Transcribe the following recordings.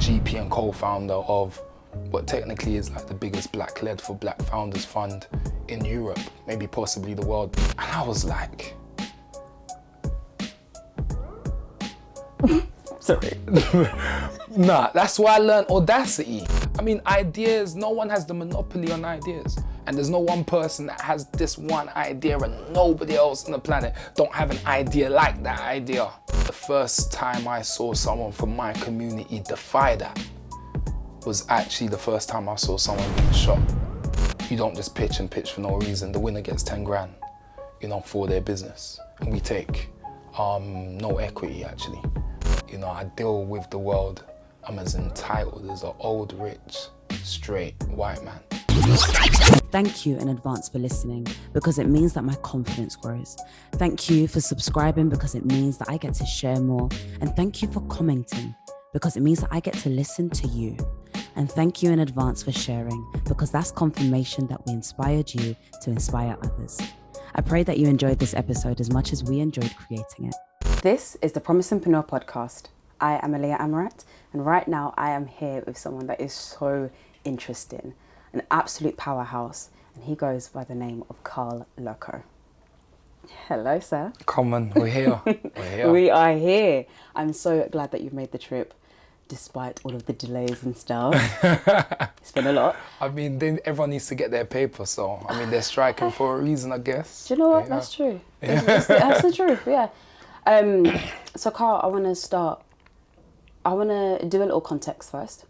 GP and co-founder of what technically is like the biggest black-led for black founders fund in Europe, maybe possibly the world. And I was like, sorry. Nah, that's why I learned Audacity. I mean, ideas, no one has the monopoly on ideas. And there's no one person that has this one idea and nobody else on the planet don't have an idea like that idea. The first time I saw someone from my community defy that was actually the first time I saw someone being shot. You don't just pitch and pitch for no reason. The winner gets 10 grand, you know, for their business. And we take no equity actually. You know, I deal with the world. I'm as entitled as an old, rich, straight white man. Thank you in advance for listening because it means that my confidence grows. Thank you for subscribing because it means that I get to share more. And thank you for commenting because it means that I get to listen to you. And thank you in advance for sharing because that's confirmation that we inspired you to inspire others. I pray that you enjoyed this episode as much as we enjoyed creating it. This is the Promisingpreneur podcast. I am Aahliyah Amerat, and right now I am here with someone that is so interesting, an absolute powerhouse, and he goes by the name of Karl Loko. Hello, sir. Come on, we're here. We're here. We are here. I'm so glad that you've made the trip, despite all of the delays and stuff. It's been a lot. I mean, everyone needs to get their paper, so I mean, they're striking for a reason, I guess. Do you know what? Yeah. That's true. That's the truth, yeah. So Karl, I want to do a little context first.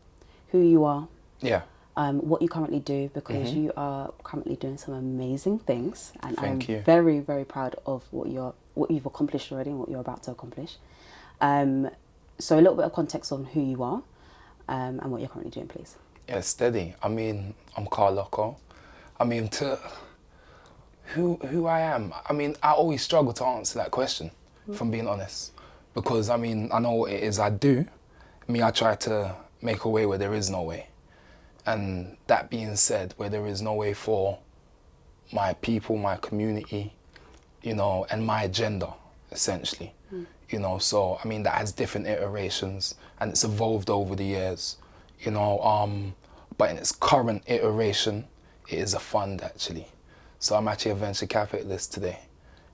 Who you are. Yeah. What you currently do, because you are currently doing some amazing things, and Thank you. very, very proud of what you've accomplished already and what you're about to accomplish. So a little bit of context on who you are and what you're currently doing, please. Yeah, steady. I mean, I'm Karl Loko. I mean, to who I am, I mean, I always struggle to answer that question, if I'm being honest. Because, I mean, I know what it is I do. I try to make a way where there is no way. And that being said, where there is no way for my people, my community, you know, and my agenda, essentially. You know, so, I mean, that has different iterations and it's evolved over the years, you know, but in its current iteration, it is a fund, actually. So I'm actually a venture capitalist today,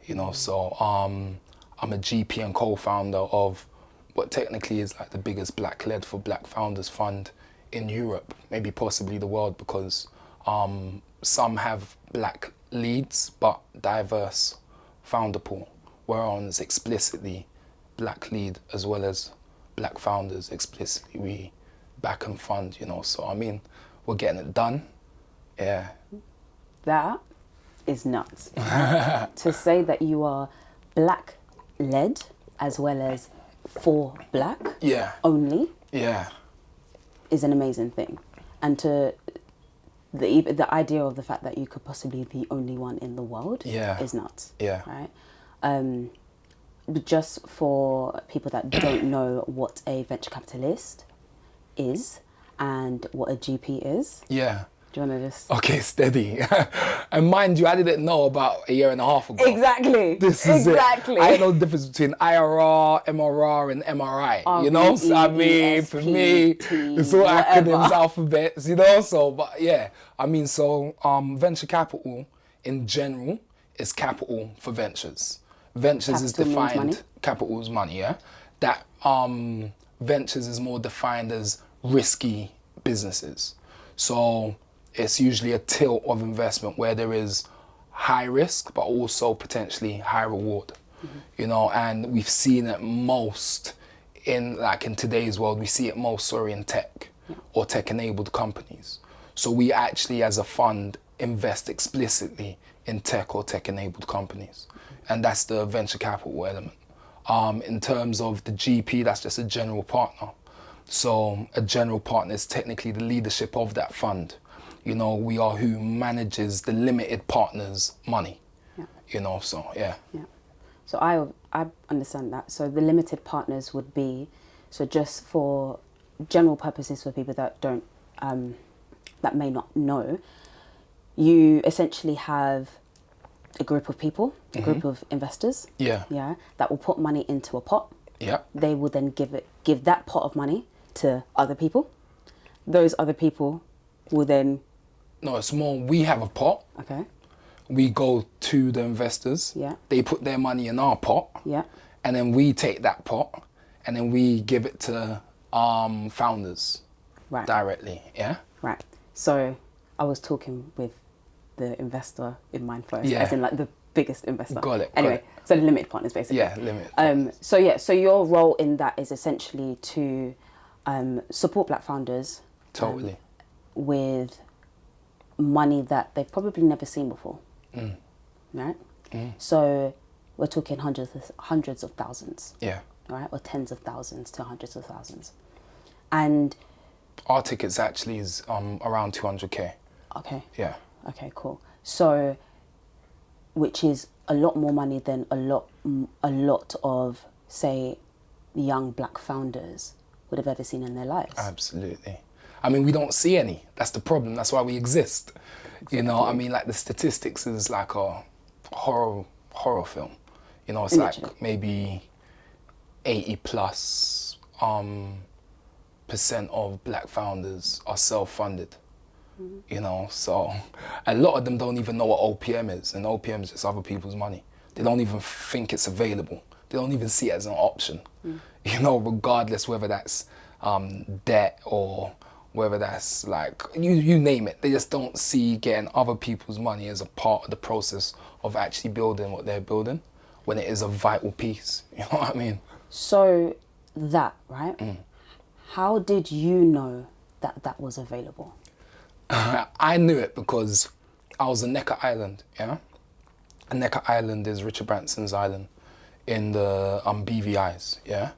you know, so I'm a GP and co-founder of what technically is like the biggest black-led for black founders fund in Europe, maybe possibly the world, because some have black leads but diverse founder pool, where ours explicitly black lead as well as black founders explicitly we back and fund, you know. So I mean, we're getting it done. Yeah. That is nuts. To say that you are black led as well as for black only is an amazing thing. And to the idea of the fact that you could possibly be the only one in the world is nuts. Yeah. Right? Just for people that don't know what a venture capitalist is and what a GP is. Yeah. Do you want to just... Okay, steady. And mind you, I didn't know about a year and a half ago. Exactly. This is it. I didn't know the difference between IRR, MRR, and MRI. You know, so I mean, for me, it's all acronyms, alphabets. You know, so but yeah, I mean, so venture capital in general is capital for ventures. Ventures is defined. Capital is money. Yeah, that ventures is more defined as risky businesses. So it's usually a tilt of investment where there is high risk, but also potentially high reward, you know, and we've seen it most in today's world, we see it most in tech or tech enabled companies. So we actually as a fund invest explicitly in tech or tech enabled companies. And that's the venture capital element. In terms of the GP, that's just a general partner. So a general partner is technically the leadership of that fund. You know, we are who manages the limited partner's money. You know, so yeah. So I understand that. So the limited partners would be, so just for general purposes for people that don't, that may not know, you essentially have a group of people, a group of investors. That will put money into a pot. They will then give that pot of money to other people. Those other people will then... No, it's more, we have a pot. Okay. We go to the investors. Yeah. They put their money in our pot. Yeah. And then we take that pot and then we give it to founders directly. Yeah. Right. So I was talking with the investor in mind first, Yeah. as in like the biggest investor. Got it. Anyway, so the limited partners basically. Yeah, limited partners. So your role in that is essentially to support Black founders. Totally. With money that they've probably never seen before. Right? So we're talking hundreds of thousands. Yeah. Right? Or tens of thousands to hundreds of thousands. And our tickets actually is around 200k. Okay. Yeah. Okay, cool. So, which is a lot more money than a lot of, say, young Black founders would have ever seen in their lives. Absolutely. I mean, we don't see any. That's the problem. That's why we exist. Exactly. You know, I mean, like the statistics is like a horror film. You know, it's Literally. like maybe 80+ % of Black founders are self-funded. You know, so a lot of them don't even know what OPM is, and OPM is just other people's money. They don't even think it's available. They don't even see it as an option. You know, regardless whether that's debt or whether that's like, you name it. They just don't see getting other people's money as a part of the process of actually building what they're building, when it is a vital piece. You know what I mean? So that, right? How did you know that that was available? I knew it because I was in Necker Island, yeah? And Necker Island is Richard Branson's island in the BVIs, yeah?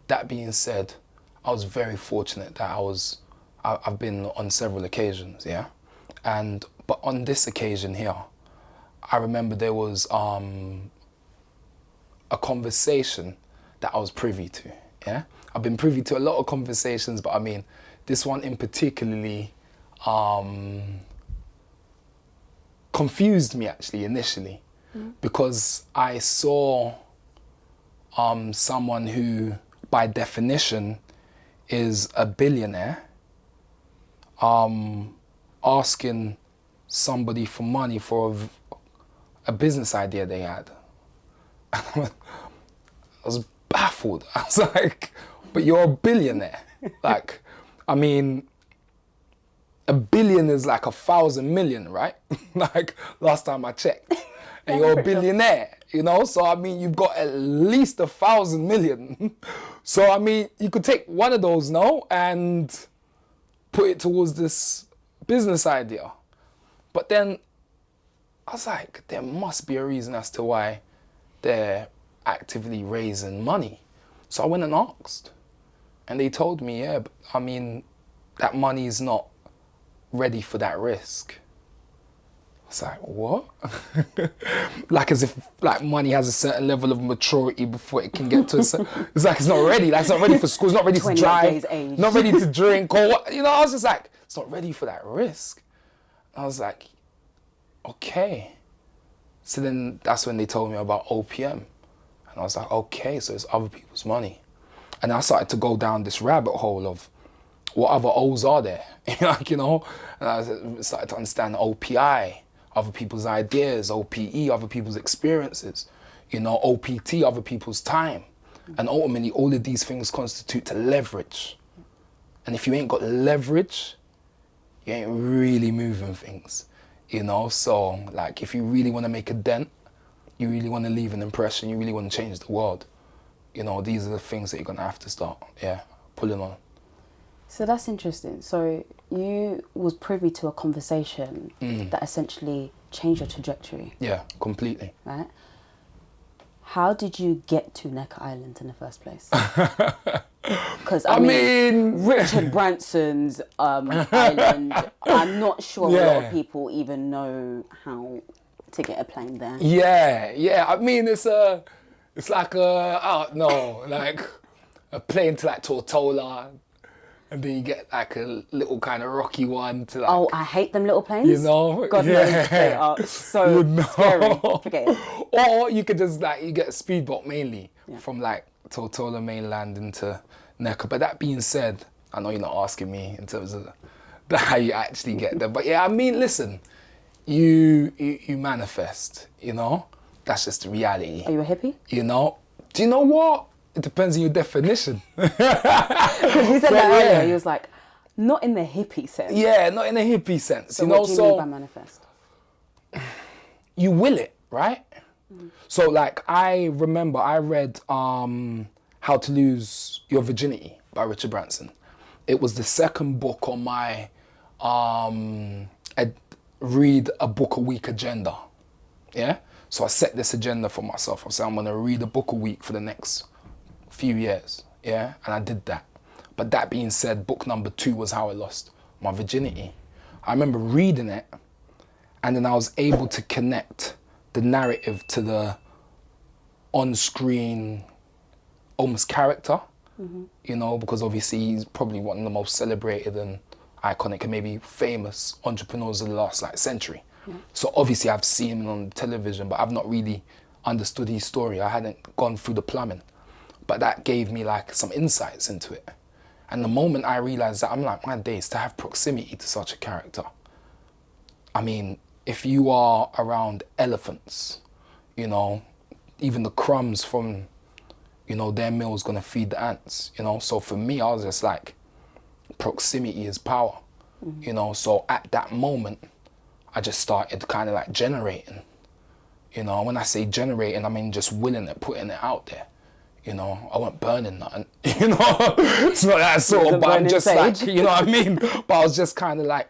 That being said, I was very fortunate that I've been on several occasions, yeah? But on this occasion here, I remember there was a conversation that I was privy to, yeah? I've been privy to a lot of conversations, but I mean, this one in particularly confused me actually initially, because I saw someone who by definition is a billionaire asking somebody for money for a business idea they had. I was baffled. I was like, but you're a billionaire. Like, I mean, a billion is like 1,000 million, right? Like last time I checked. And you're a billionaire, you know? So I mean, you've got at least 1,000 million. So I mean, you could take one of those now and put it towards this business idea. But then I was like, there must be a reason as to why they're actively raising money. So I went and asked. And they told me, yeah, but, I mean, that money is not ready for that risk. I was like, what? Like as if like money has a certain level of maturity before it can get to a certain... It's like it's not ready. Like it's not ready for school. It's not ready to drive. Not ready to drink or what. You know, I was just like, it's not ready for that risk. I was like, okay. So then that's when they told me about OPM. And I was like, okay, so it's other people's money. And I started to go down this rabbit hole of what other O's are there? Like, you know, and I started to understand OPI, other people's ideas, OPE, other people's experiences, you know, OPT, other people's time. And ultimately, all of these things constitute to leverage. And if you ain't got leverage, you ain't really moving things, you know? So, like, if you really want to make a dent, you really want to leave an impression, you really want to change the world, you know, these are the things that you're going to have to start, pulling on. So that's interesting. So you was privy to a conversation that essentially changed your trajectory. Yeah, completely. Right? How did you get to Necker Island in the first place? Because I mean, Richard Branson's island, I'm not sure a lot of people even know how to get a plane there. Yeah. I mean, it's like like a plane to like Tortola. And then you get like a little kind of rocky one to like... Oh, I hate them little planes. You know? God knows they are so scary. Forget it. Or you could just like, you get a speedboat mainly from like Tortola mainland into Necker. But that being said, I know you're not asking me in terms of how you actually get there. But yeah, I mean, listen, you manifest, you know? That's just the reality. Are you a hippie? You know? Do you know what? It depends on your definition. Because you said that earlier, you was like, not in the hippie sense. Yeah, not in a hippie sense. So you know, what do you mean by manifest? You will it, right? So like, I remember I read How to Lose Your Virginity by Richard Branson. It was the second book on my read a book a week agenda. Yeah? So I set this agenda for myself. I said, I'm gonna read a book a week for the next few years. Yeah? And I did that. But that being said, book number 2 was How I Lost My Virginity. I remember reading it, and then I was able to connect the narrative to the on-screen almost character, you know, because obviously he's probably one of the most celebrated and iconic and maybe famous entrepreneurs of the last century. Yeah. So obviously I've seen him on television, but I've not really understood his story. I hadn't gone through the plumbing, but that gave me some insights into it. And the moment I realized that, I'm like, my days, to have proximity to such a character. I mean, if you are around elephants, you know, even the crumbs from, you know, their meal is gonna feed the ants, you know? So for me, I was just like, proximity is power, you know? So at that moment, I just started kind of generating, you know? When I say generating, I mean just willing it, putting it out there. You know, I wasn't burning nothing, you know? It's not that sort of, but I'm just you know what I mean? But I was just kind of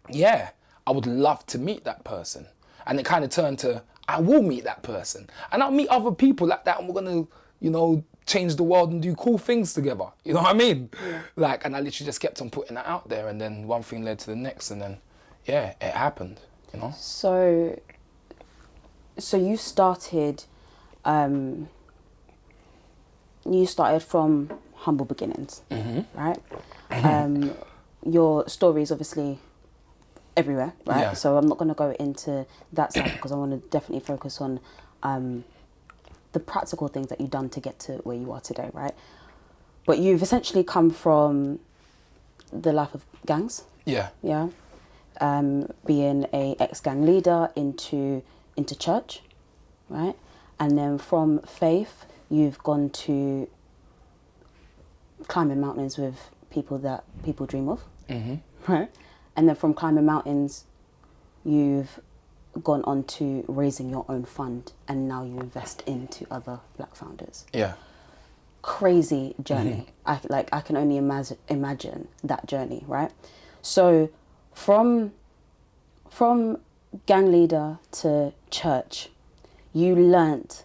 yeah, I would love to meet that person. And it kind of turned to, I will meet that person. And I'll meet other people like that, and we're gonna, you know, change the world and do cool things together. You know what I mean? Yeah. And I literally just kept on putting that out there, and then one thing led to the next, and then, yeah, it happened, you know? So you started, from humble beginnings, right? Your story is obviously everywhere, right? Yeah. So I'm not going to go into that side because I want to definitely focus on the practical things that you've done to get to where you are today, right? But you've essentially come from the life of gangs. Yeah. Yeah. Being a ex-gang leader into church, right? And then from faith, you've gone to climbing mountains with people that people dream of, right? And then from climbing mountains, you've gone on to raising your own fund, and now you invest into other Black founders. Yeah. Crazy journey. I can only imagine that journey, right? So from gang leader to church, you learnt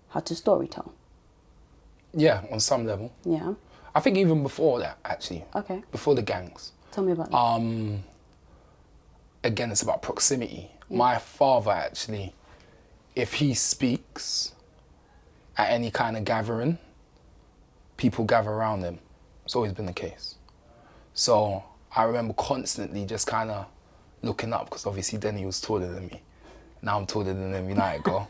how to storytell. Yeah, on some level. Yeah. I think even before that, actually. Okay. Before the gangs. Tell me about that. Again, it's about proximity. Yeah. My father, actually, if he speaks at any kind of gathering, people gather around him. It's always been the case. So I remember constantly just kind of looking up, because obviously then he was taller than me. Now I'm taller than him, you know how it go.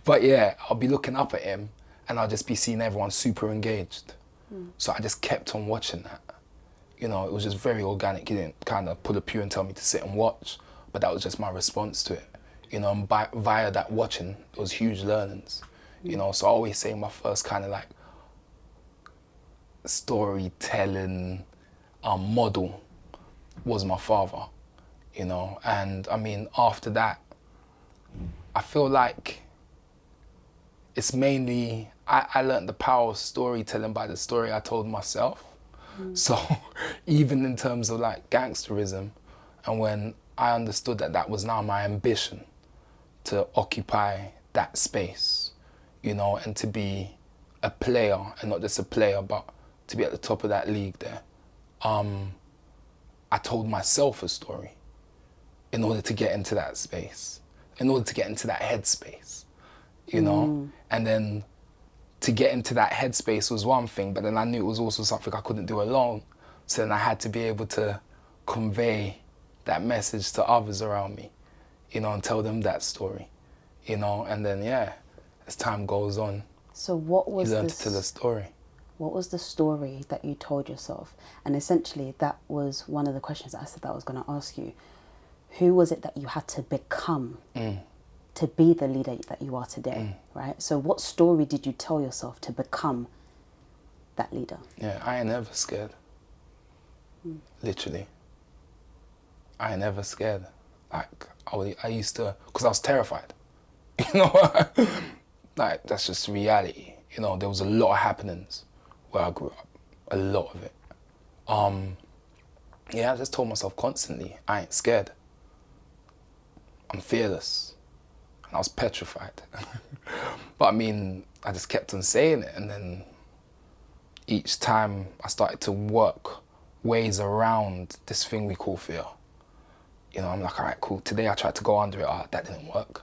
But yeah, I'll be looking up at him, and I'll just be seeing everyone super engaged. So I just kept on watching that. You know, it was just very organic. He didn't kind of pull a pew and tell me to sit and watch, but that was just my response to it. You know, and via that watching, it was huge learnings. You know, so I always say my first kind of storytelling model was my father, you know. And I mean, after that, I feel like it's mainly, I learned the power of storytelling by the story I told myself. So even in terms of gangsterism, and when I understood that that was now my ambition to occupy that space, you know, and to be a player, and not just a player, but to be at the top of that league there, I told myself a story in order to get into that space, in order to get into that headspace, you know? And then to get into that headspace was one thing, but then I knew it was also something I couldn't do alone. So then I had to be able to convey that message to others around me, you know, and tell them that story, you know? And then, yeah, as time goes on, so what was you learn to tell a story. what was the story that you told yourself? And essentially that was one of the questions that I said that I was going to ask you. Who was it that you had to become to be the leader that you are today, right? So what story did you tell yourself to become that leader? Yeah, I ain't never scared. Literally. I ain't never scared. Like, I used to, because I was terrified. You know, like, that's just reality. You know, there was a lot of happenings where I grew up, a lot of it. Yeah, I just told myself constantly, I ain't scared. I'm fearless. And I was petrified. But I mean, I just kept on saying it, and then each time I started to work ways around this thing we call fear. You know, I'm like, all right, cool. Today I tried to go under it. That didn't work.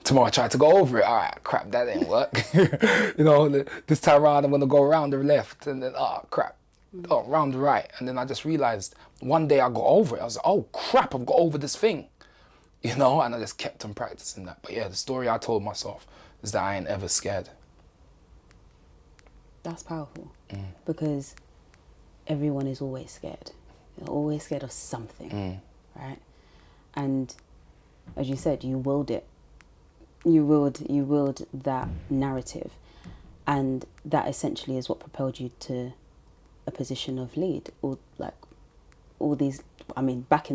Tomorrow I tried to go over it. All right, crap, that didn't work. You know, this time around I'm gonna go around the left, and then, crap, around the right. And then I just realized one day I got over it. I was like, oh crap, I've got over this thing. You know, and I just kept on practicing that. But yeah, the story I told myself is that I ain't ever scared. That's powerful, because everyone is always scared. They're always scared of something, right? And as you said, you willed it. You willed that narrative, and that essentially is what propelled you to a position of lead. All these, I mean, back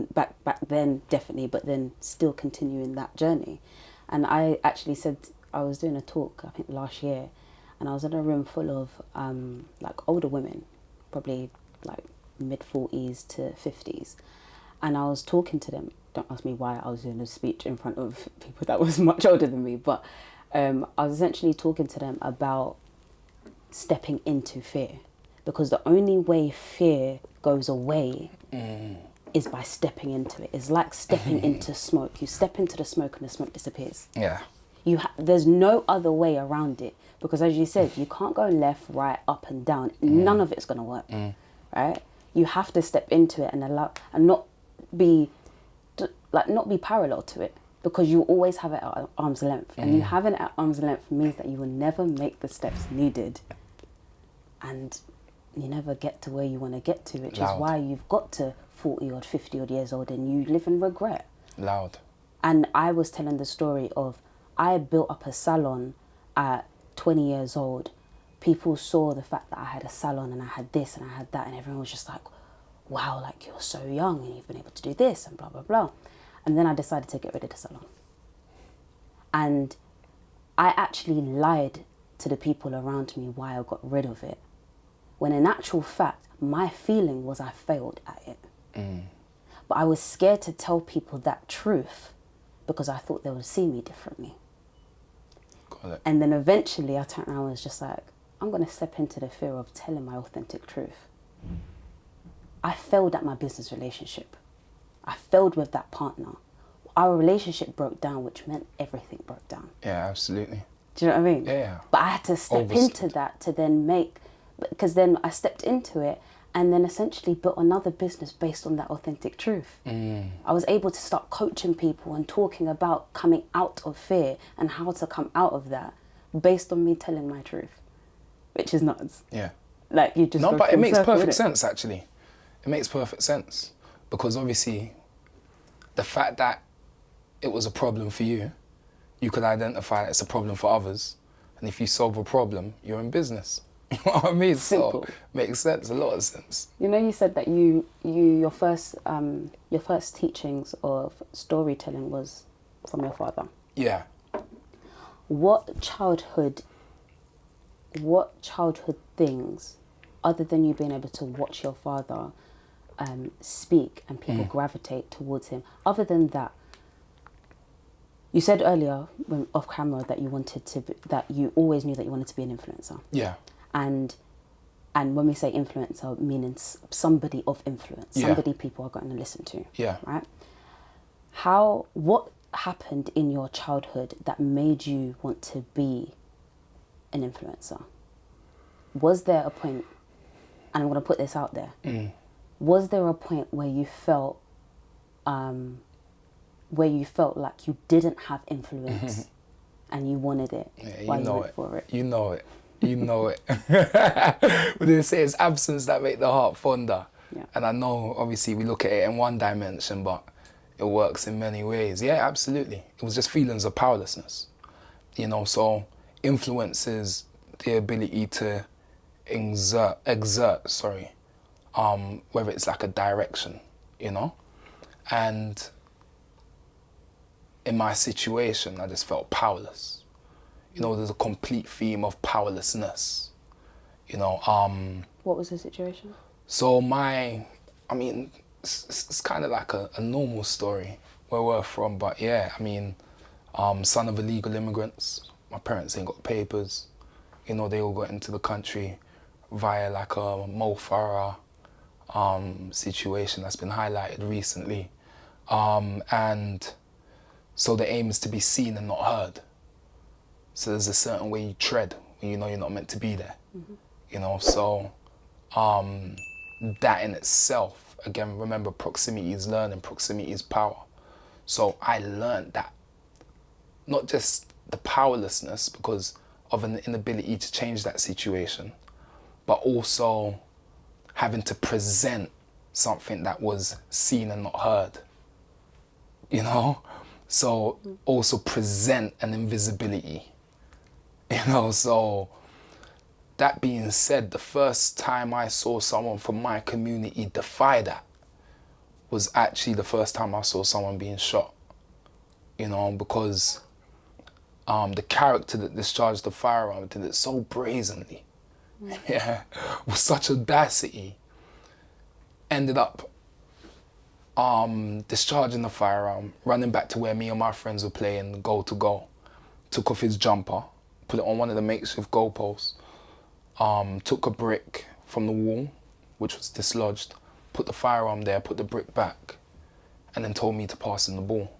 then definitely, but then still continuing that journey. And I actually said, I was doing a talk, I think last year, and I was in a room full of like older women, probably like mid-40s to 50s. And I was talking to them. Don't ask me why I was doing a speech in front of people that was much older than me, but I was essentially talking to them about stepping into fear. Because the only way fear goes away is by stepping into it. It's like stepping into smoke. You step into the smoke and the smoke disappears. Yeah. There's no other way around it, because as you said, you can't go left, right, up and down. None of it's going to work, right? You have to step into it and allow, and not be parallel to it, because you always have it at arm's length. And you having it at arm's length means that you will never make the steps needed, and you never get to where you want to get to, which is why you've got to 40 odd, 50 odd years old and you live in regret. Loud. And I was telling the story of, I built up a salon at 20 years old. People saw the fact that I had a salon and I had this and I had that, and everyone was just like, wow, like, you're so young and you've been able to do this and blah, blah, blah. And then I decided to get rid of the salon. And I actually lied to the people around me why I got rid of it, when in actual fact, my feeling was I failed at it. But I was scared to tell people that truth because I thought they would see me differently. Got it. And then eventually I turned around and was just like, I'm going to step into the fear of telling my authentic truth. I failed at my business relationship. I failed with that partner. Our relationship broke down, which meant everything broke down. Yeah, absolutely. Do you know what I mean? Yeah. But I had to step into that to then because then I stepped into it and then essentially built another business based on that authentic truth. I was able to start coaching people and talking about coming out of fear and how to come out of that based on me telling my truth, which is nuts. Yeah. Like, you just No, go but it full makes circle, perfect innit? sense, actually. It makes perfect sense, because obviously the fact that it was a problem for you, you could identify that it's a problem for others, and if you solve a problem, you're in business. You know what I mean? Simple. So makes sense, a lot of sense. You know, you said that your first teachings of storytelling was from your father. Yeah. What childhood things, other than you being able to watch your father speak and people gravitate towards him, other than that, you said earlier when off camera that that you always knew that you wanted to be an influencer. Yeah. And when we say influencer, meaning somebody of influence, somebody people are going to listen to. Yeah. Right? What happened in your childhood that made you want to be an influencer? Was there a point, and I'm going to put this out there, was there a point where you felt like you didn't have influence and you wanted it? Yeah, while you know went it. for it? You know it. You know it. But they say it's absence that make the heart fonder. Yeah. And I know, obviously, we look at it in one dimension, but it works in many ways. Yeah, absolutely. It was just feelings of powerlessness. You know, so influence is the ability to exert, whether it's like a direction, you know? And in my situation, I just felt powerless. You know, there's a complete theme of powerlessness, you know. What was the situation? So it's kind of like a normal story where we're from, but yeah, I mean, son of illegal immigrants. My parents ain't got papers. You know, they all got into the country via like a Mo Farah situation that's been highlighted recently. And so the aim is to be seen and not heard. So there's a certain way you tread when you know you're not meant to be there. Mm-hmm. You know, so that in itself, again, remember, proximity is learning, proximity is power. So I learned that, not just the powerlessness because of an inability to change that situation, but also having to present something that was seen and not heard, you know? So also present an invisibility, you know? So that being said, the first time I saw someone from my community defy that was actually the first time I saw someone being shot, you know, because the character that discharged the firearm did it so brazenly, yeah, with such audacity, ended up discharging the firearm, running back to where me and my friends were playing goal to goal, took off his jumper, put it on one of the makeshift goalposts, took a brick from the wall, which was dislodged, put the firearm there, put the brick back, and then told me to pass him the ball.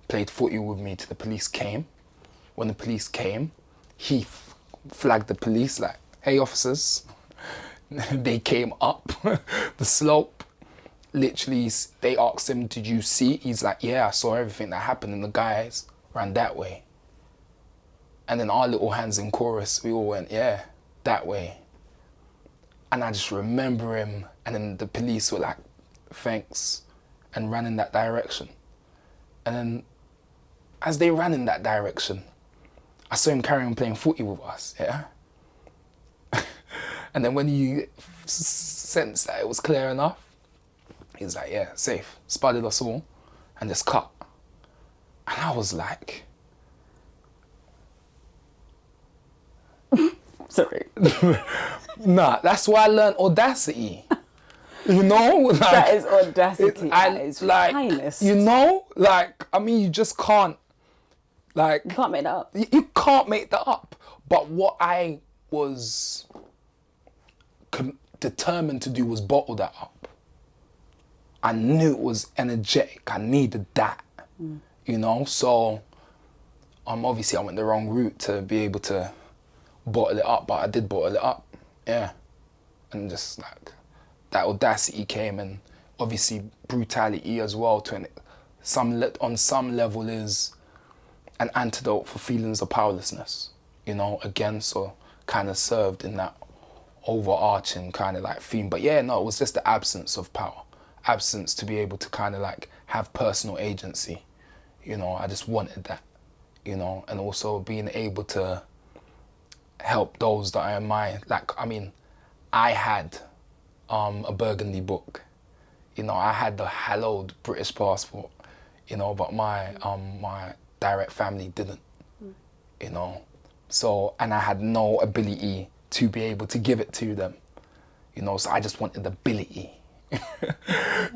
Played footy with me till the police came. When the police came, he flagged the police like, hey officers. They came up the slope. Literally, they asked him, did you see? He's like, yeah, I saw everything that happened, and the guys ran that way. And then our little hands in chorus, we all went, yeah, that way. And I just remember him, and then the police were like, thanks, and ran in that direction. And then as they ran in that direction, I saw him carry on playing footy with us, yeah? And then when he sensed that it was clear enough, he was like, yeah, safe. Spotted us all and just cut. And I was like... Sorry. Nah, that's why I learned Audacity. You know? Like, that is Audacity. That is like, finest. You know? Like, I mean, you just can't... Like, You can't make that up. You can't make that up. But what I was determined to do was bottle that up. I knew it was energetic. I needed that, you know? So, obviously I went the wrong route to be able to bottle it up, but I did bottle it up, yeah. And just like, that audacity came, and obviously brutality as well to on some level is an antidote for feelings of powerlessness, you know, again, so kind of served in that overarching kind of like theme. But yeah, no, it was just the absence of power, absence to be able to kind of like have personal agency, you know. I just wanted that, you know, and also being able to help those that I admire. Like, I mean, I had a burgundy book, you know, I had the hallowed British passport, you know, but my direct family didn't, you know. So, and I had no ability to be able to give it to them, you know, so I just wanted ability.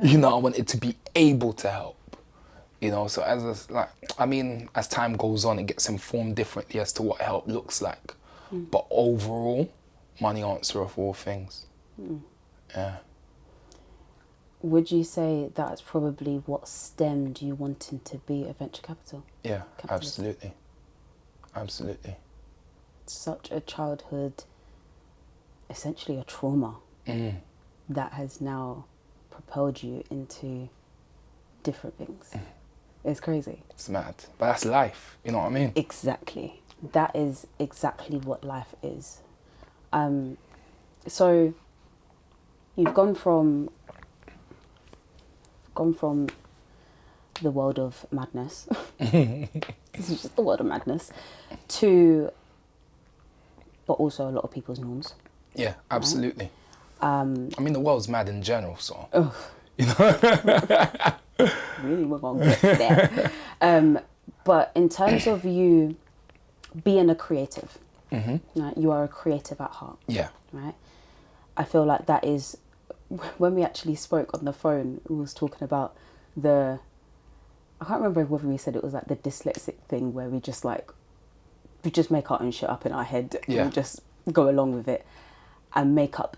You know, I wanted to be able to help, you know. So as time goes on, it gets informed differently as to what help looks like. But overall, money answereth all things. Yeah. Would you say that's probably what stemmed you wanting to be a venture capital? Yeah, capitalist? Absolutely. Such a childhood, essentially a trauma, that has now propelled you into different things. It's crazy. It's mad. But that's life, you know what I mean? Exactly. that is exactly what life is. So you've gone from the world of madness. This is just the world of madness, to, but also a lot of people's norms. Yeah, absolutely. I mean, the world's mad in general, so you know. Really, we're gonna get there. But in terms of you being a creative, right? You are a creative at heart. Yeah. Right. I feel like that is, when we actually spoke on the phone, we was talking about I can't remember whether we said it was like the dyslexic thing where we just make our own shit up in our head and just go along with it and make up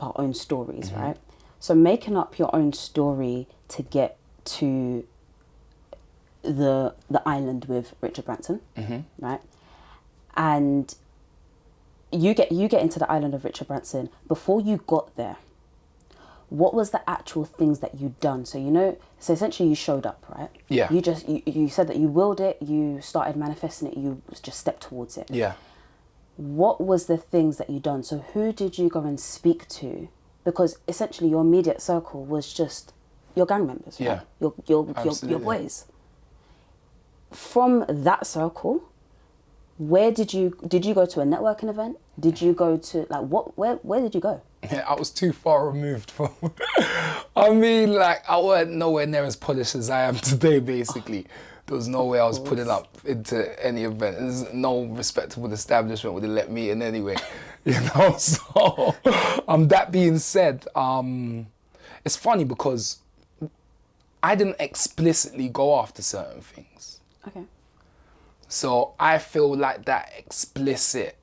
our own stories, right? So making up your own story to get to the island with Richard Branson, right? And you get into the island of Richard Branson. Before you got there, what was the actual things that you'd done? So so essentially you showed up, right? Yeah. You said that you willed it, you started manifesting it, you just stepped towards it. Yeah. What was the things that you done? So who did you go and speak to? Because essentially your immediate circle was just your gang members, right? Yeah. Your boys. From that circle, where did you go to a networking event? Did you go to where did you go? Yeah, I was too far removed from. I mean, like, I wasn't nowhere near as polished as I am today. Basically, there was no way I was putting up into any event. There's no respectable establishment would have let me in anyway. So that being said, it's funny because I didn't explicitly go after certain things. Okay. So I feel like that explicit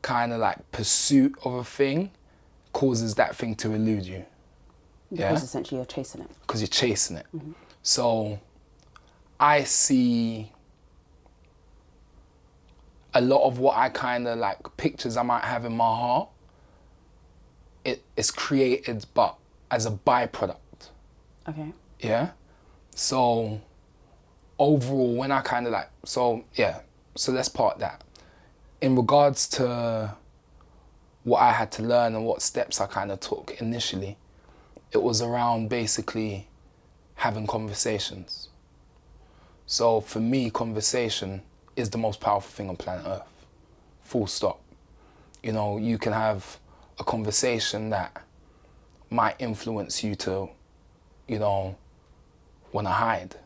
kind of like pursuit of a thing causes that thing to elude you. Because essentially you're chasing it. Because you're chasing it. So I see a lot of what I kind of like pictures I might have in my heart, it is created but as a byproduct. Okay. Yeah. So overall, when I kind of like, so let's part that. In regards to what I had to learn and what steps I kind of took initially, it was around basically having conversations. So for me, conversation is the most powerful thing on planet Earth. Full stop. You can have a conversation that might influence you to, want to hide.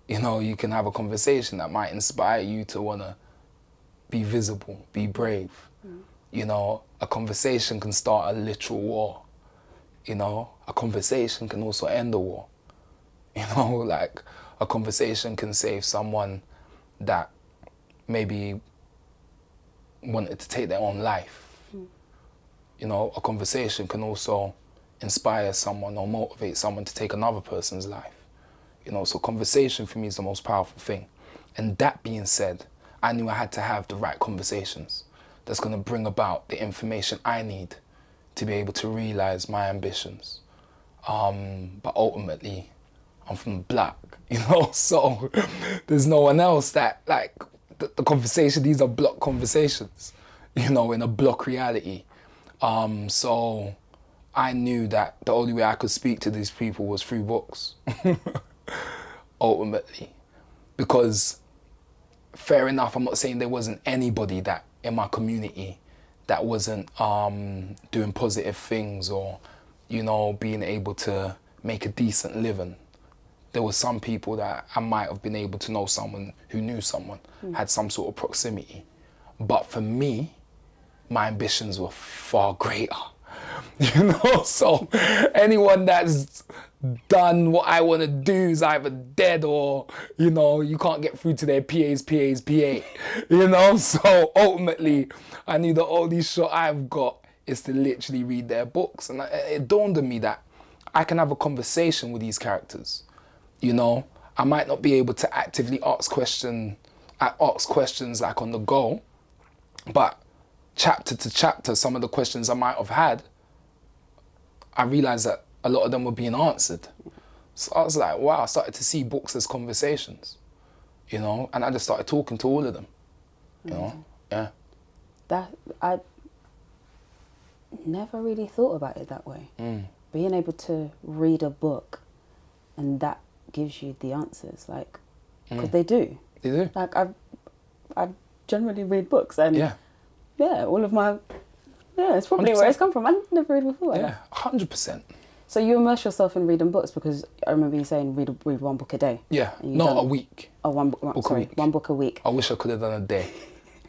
You can have a conversation that might inspire you to want to be visible, be brave. A conversation can start a literal war. A conversation can also end a war. Like a conversation can save someone that maybe wanted to take their own life. A conversation can also inspire someone or motivate someone to take another person's life. So conversation for me is the most powerful thing. And that being said, I knew I had to have the right conversations that's going to bring about the information I need to be able to realize my ambitions. But ultimately, I'm from the block, so there's no one else that, like, the conversation, these are block conversations, in a block reality. So I knew that the only way I could speak to these people was through books, ultimately. Because, fair enough, I'm not saying there wasn't anybody that in my community that wasn't doing positive things or, being able to make a decent living. There were some people that I might have been able to know someone who knew someone, had some sort of proximity. But for me, my ambitions were far greater. So anyone that's done what I want to do is either dead or, you can't get through to their PA's PA. So ultimately, I knew the only shot I've got is to literally read their books. And it dawned on me that I can have a conversation with these characters. I might not be able to actively ask questions like on the go, but chapter to chapter, some of the questions I might have had, I realized that a lot of them were being answered. So I was like, wow, I started to see books as conversations, and I just started talking to all of them. You know? Yeah. That I never really thought about it that way. Being able to read a book and that gives you the answers, like, because they do. They do. Like I generally read books, and all of my it's probably 100%. where it's come from. I never read before. Yeah, 100%. So you immerse yourself in reading books, because I remember you saying read one book a day. Yeah, And you've not done- a week. Oh, one Book a sorry, week. one book a week. I wish I could have done a day.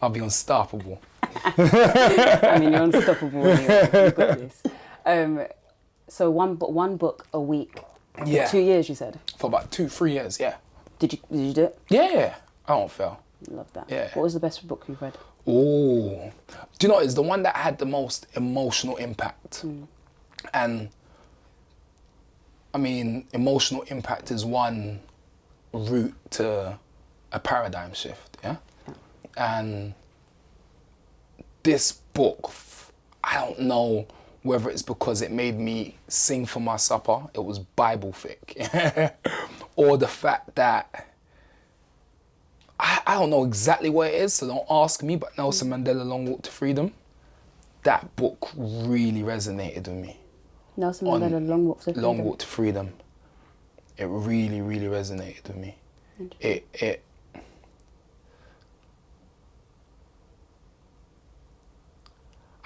I'll be unstoppable. I mean, you're unstoppable anyway. You've got this. So one book a week. Yeah. 2 years, you said. For about 2-3 years, yeah. Did you do it? Yeah, I don't fail. Love that. Yeah. What was the best book you've read? Oh, do you know, it's the one that had the most emotional impact. And I mean, emotional impact is one route to a paradigm shift, yeah? And this book, I don't know whether it's because it made me sing for my supper, it was Bible thick, or the fact that I don't know exactly what it is, so don't ask me, but Nelson Mandela, Long Walk to Freedom, that book really resonated with me. Nelson Mandela, Long Walk to Freedom. Long Walk to Freedom. It really, really resonated with me. It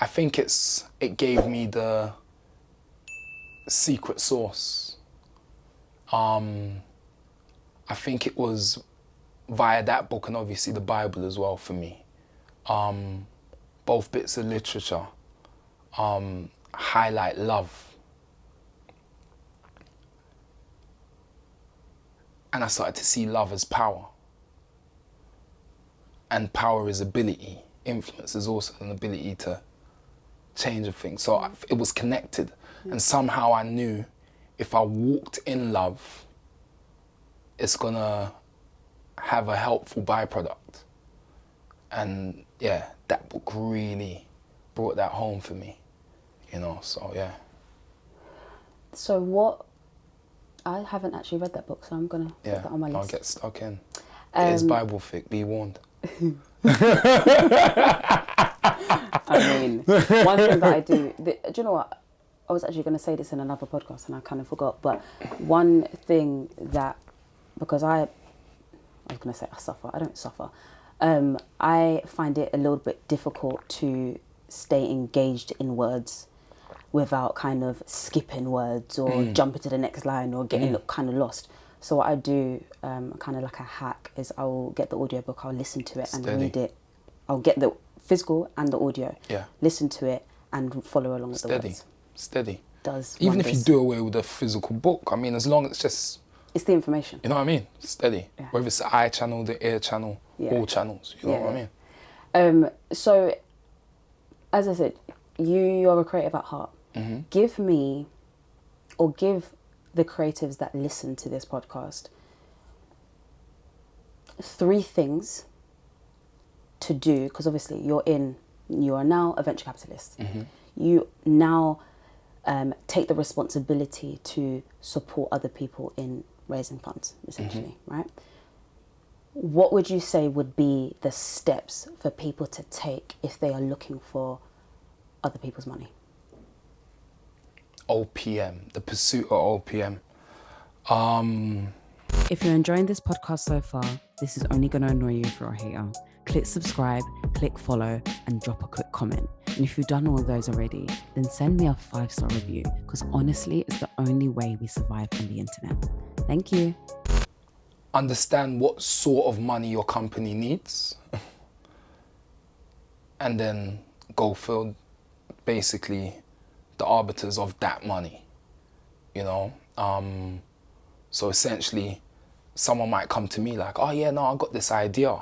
I think it gave me the secret sauce. I think it was via that book, and obviously the Bible as well for me. Both bits of literature highlight love. And I started to see love as power. And power is ability. Influence is also an ability to change a thing. So it was connected. And somehow I knew if I walked in love, it's gonna have a helpful byproduct. And yeah, that book really brought that home for me. You know, so yeah. So what, I haven't actually read that book, so I'm gonna put that on my list. I'll get stuck in. It is Bible thick, be warned. I mean, one thing that I do you know what? I was actually going to say this in another podcast and I kind of forgot. But one thing that, because I was going to say I suffer. I don't suffer. I find it a little bit difficult to stay engaged in words without kind of skipping words or jumping to the next line or getting kind of lost. So what I do, kind of like a hack, is I will get the audiobook, I'll listen to it and read it. I'll get the physical and the audio, listen to it and follow along with the words. Steady. Does even wonders. if you do away with the physical book, I mean, as long as it's just... It's the information. You know what I mean? Steady. Yeah. Whether it's the eye channel, the ear channel, all channels. You know what I mean? So, as I said, you're a creative at heart. Give me, or give the creatives that listen to this podcast, 3 things to do, because obviously you are now a venture capitalist. You now take the responsibility to support other people in raising funds, essentially, right? What would you say would be the steps for people to take if they are looking for other people's money? OPM, the pursuit of OPM. If you're enjoying this podcast so far, this is only going to annoy you if you're a hater. Click subscribe, click follow, and drop a quick comment. And if you've done all of those already, then send me a 5-star review, because honestly, it's the only way we survive on the internet. Thank you. Understand what sort of money your company needs, and then go for basically the arbiters of that money, you know? So essentially, someone might come to me like, oh yeah, no, I got this idea.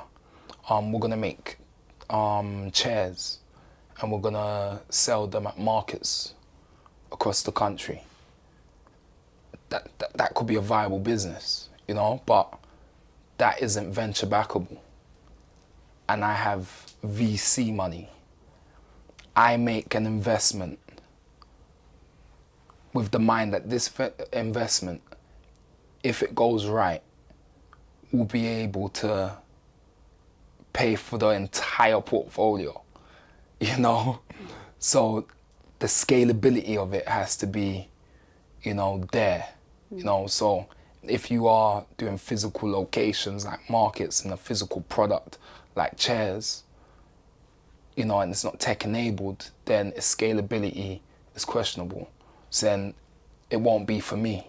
We're gonna make chairs and we're gonna sell them at markets across the country. That could be a viable business, you know, but that isn't venture backable. And I have VC money. I make an investment with the mind that this investment, if it goes right, will be able to pay for the entire portfolio, you know? So the scalability of it has to be, you know, there, you know? So if you are doing physical locations like markets and a physical product like chairs, you know, and it's not tech enabled, then its scalability is questionable. So then it won't be for me,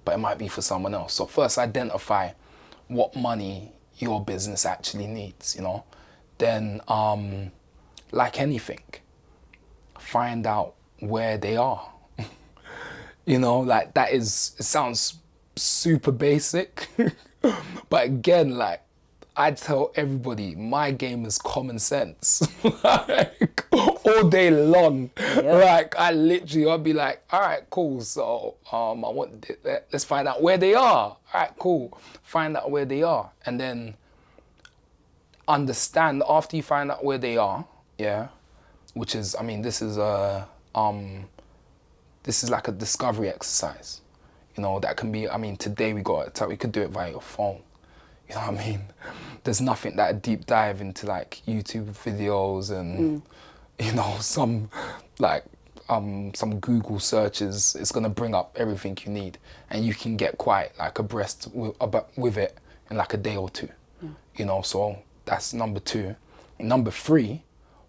but it might be for someone else. So first identify what money your business actually needs, you know. Then, like anything, find out where they are. You know, like that is, it sounds super basic, but again, like I tell everybody, my game is common sense. Like all day long. Like I'll be like, all right, cool. So let's find out where they are. All right, cool. Find out where they are, and then understand after you find out where they are. Yeah, which is, I mean, this is like a discovery exercise. You know, that can be, I mean, today we could do it via your phone. You know what I mean? There's nothing that deep dive into like YouTube videos and, you know, some Google searches. It's gonna bring up everything you need, and you can get quite like abreast with it in like a day or two. You know, so that's number 2. Number 3,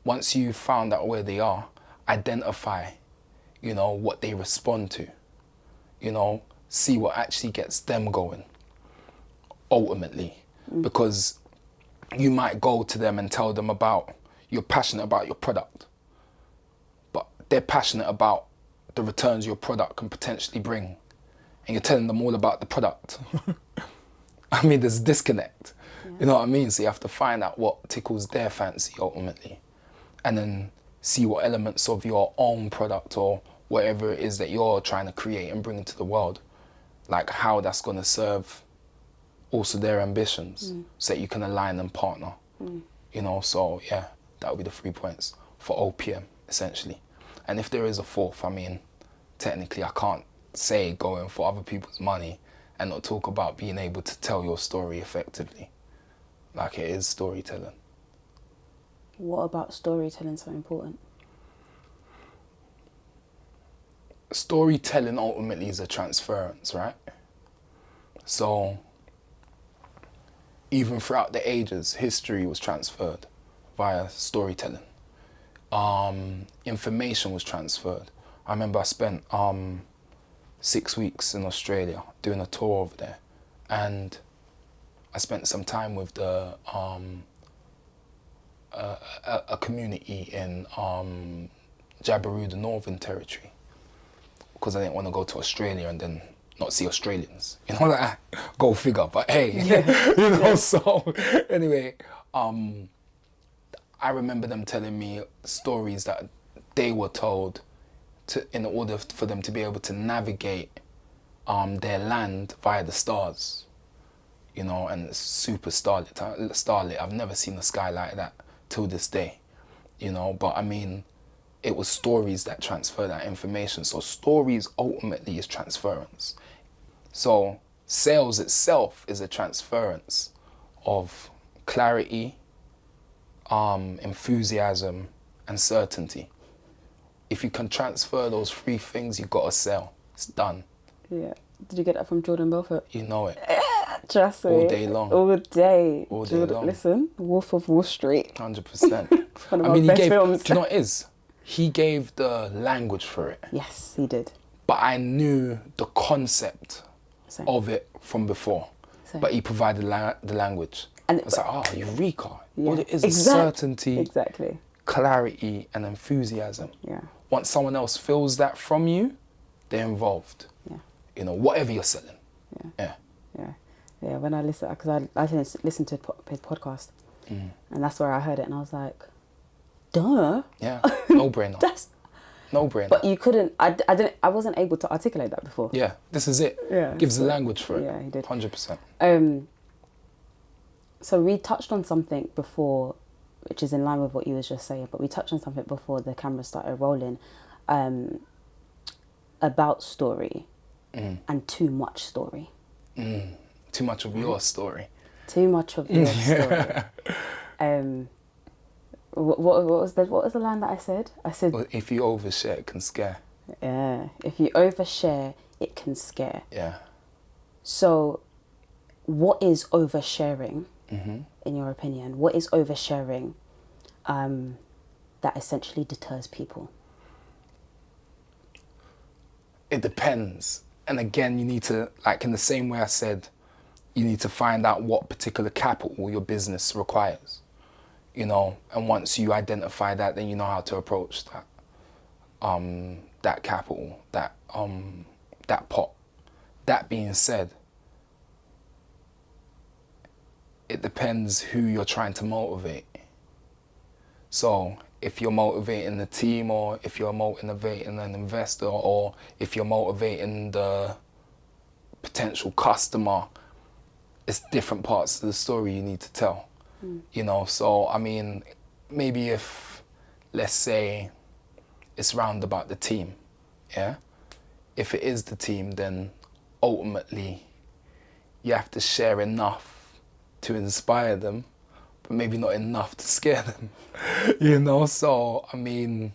once you found out where they are, identify, you know, what they respond to. You know, see what actually gets them going. Ultimately, because you might go to them and tell them you're passionate about your product, but they're passionate about the returns your product can potentially bring, and you're telling them all about the product. I mean, there's a disconnect. You know what I mean? So you have to find out what tickles their fancy ultimately, and then see what elements of your own product or whatever it is that you're trying to create and bring into the world, like how that's going to serve also their ambitions, so that you can align and partner. You know, so yeah, that would be the 3 points for OPM essentially. And if there is a 4th, I mean, technically I can't say going for other people's money and not talk about being able to tell your story effectively. Like, it is storytelling. What about storytelling so important? Storytelling ultimately is a transference, right? So even throughout the ages, history was transferred via storytelling. Information was transferred. I remember I spent 6 weeks in Australia doing a tour over there, and I spent some time with a community in Jabiru, the Northern Territory, because I didn't want to go to Australia and then not see Australians, you know, like, go figure, but hey, you know, so anyway, I remember them telling me stories that they were told in order for them to be able to navigate their land via the stars, you know, and it's super starlit. I've never seen a sky like that till this day, you know, but I mean, it was stories that transfer that information. So stories ultimately is transference. So sales itself is a transference of clarity, enthusiasm, and certainty. If you can transfer those 3 things, you've got to sell. It's done. Yeah. Did you get that from Jordan Belfort? You know it. Trust me. All day long. All day. All day long. Listen, Wolf of Wall Street. 100%. One of my best films. Do you know what it is? He gave the language for it. Yes, he did. But I knew the concept Same. of it from before. Same. But he provided the language. And I was like, oh, eureka. Yeah. All it is certainty, Exactly. clarity, and enthusiasm. Yeah. Once someone else feels that from you, they're involved. Yeah. You know, whatever you're selling. Yeah. Yeah. Yeah. Yeah. When I listen, because I listened to his podcast, and that's where I heard it, and I was like, duh. Yeah. No brainer. That's no brainer. But you couldn't. I wasn't able to articulate that before. Yeah. This is it. Yeah. Gives the language for it. Yeah, he did. 100%. So we touched on something before, which is in line with what you was just saying, but we touched on something before the camera started rolling, about story and too much story. Too much of your story. Too much of your story. What was the line that I said? I said, Well, if you overshare, it can scare. yeah, if you overshare, it can scare. Yeah. So, what is oversharing, in your opinion? What is oversharing that essentially deters people? It depends. And again, you need to, like in the same way I said, you need to find out what particular capital your business requires, you know, and once you identify that, then you know how to approach that, that capital, that pot. That being said, it depends who you're trying to motivate. So if you're motivating the team, or if you're motivating an investor, or if you're motivating the potential customer, it's different parts of the story you need to tell. You know, so I mean, maybe if, let's say, it's round about the team, yeah? If it is the team, then ultimately you have to share enough to inspire them, but maybe not enough to scare them, you know? So, I mean,